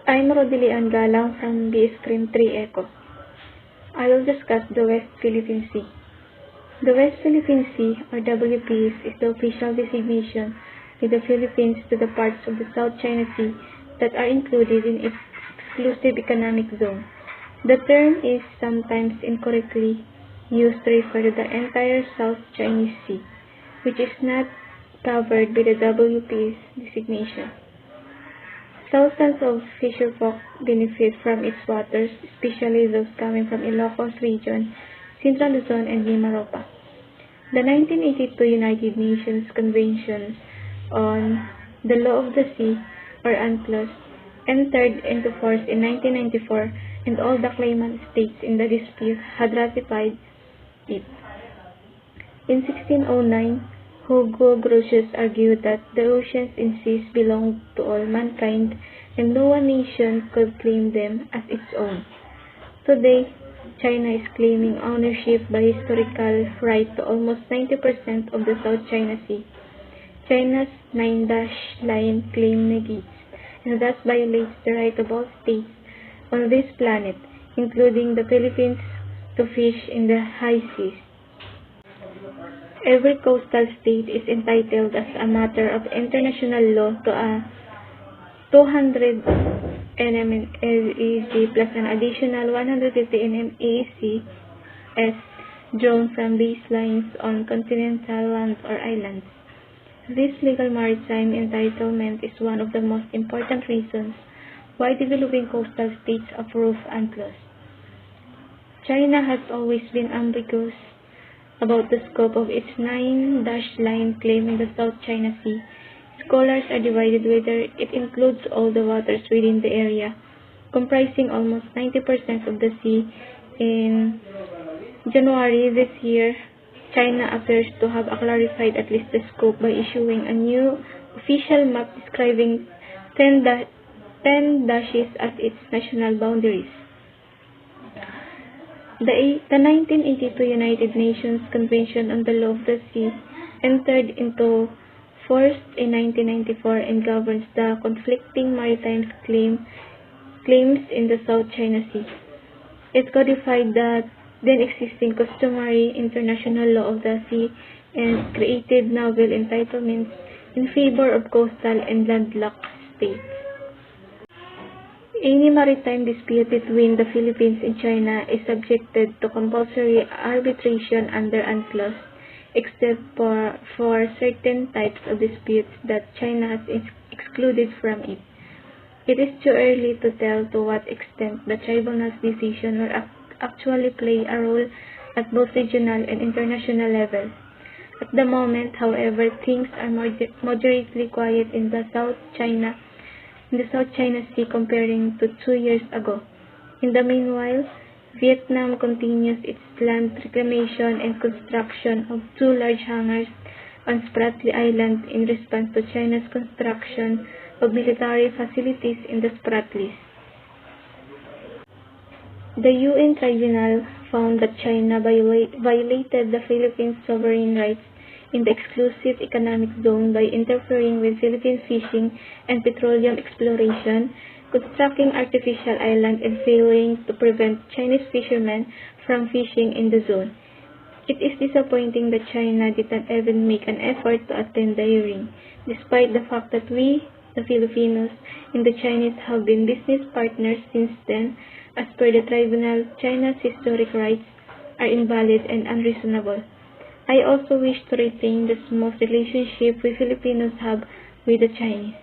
I'm Rodelian Galang from B Screen 3 Echo. I will discuss the West Philippine Sea. The West Philippine Sea, or WPS, is the official designation of the Philippines to the parts of the South China Sea that are included in its exclusive economic zone. The term is sometimes incorrectly used to refer to the entire South Chinese Sea, which is not covered by the WPS designation. Thousands of fisherfolk benefit from its waters, especially those coming from Ilocos region, Central Luzon, and Mimaropa. The 1982 United Nations Convention on the Law of the Sea, or UNCLOS, entered into force in 1994, and all the claimant states in the dispute had ratified it. In 1609, Hugo Grotius argued that the oceans and seas belonged to all mankind and no one nation could claim them as its own. Today, China is claiming ownership by historical right to almost 90% of the South China Sea. China's 9-dash line claim negates and thus violates the right of all states on this planet, including the Philippines, to fish in the high seas. Every coastal state is entitled as a matter of international law to a 200 nm AEC plus an additional 150 nm AEC as drawn from baselines on continental lands or islands. This legal maritime entitlement is one of the most important reasons why developing coastal states approve UNCLOS. China has always been ambiguous about the scope of its 9-dash line claim in the South China Sea. Scholars are divided whether it includes all the waters within the area, comprising almost 90% of the sea. In January this year, China appears to have clarified at least the scope by issuing a new official map describing 10 dashes as its national boundaries. The 1982 United Nations Convention on the Law of the Sea entered into force in 1994 and governs the conflicting maritime claims in the South China Sea. It codified the then existing customary international law of the sea and created novel entitlements in favor of coastal and landlocked states. Any maritime dispute between the Philippines and China is subjected to compulsory arbitration under UNCLOS, except for certain types of disputes that China has excluded from it. It is too early to tell to what extent the tribunal's decision will actually play a role at both regional and international levels. At the moment, however, things are moderately quiet in the South China Sea comparing to 2 years ago. In the meanwhile, Vietnam continues its land reclamation and construction of 2 large hangars on Spratly Island in response to China's construction of military facilities in the Spratlys. The UN Tribunal found that China violated the Philippines' sovereign rights in the exclusive economic zone by interfering with Philippine fishing and petroleum exploration, constructing artificial islands, and failing to prevent Chinese fishermen from fishing in the zone. It is disappointing that China did not even make an effort to attend the hearing, despite the fact that we, the Filipinos, and the Chinese have been business partners since then. As per the tribunal, China's historic rights are invalid and unreasonable. I also wish to retain the smooth relationship we Filipinos have with the Chinese.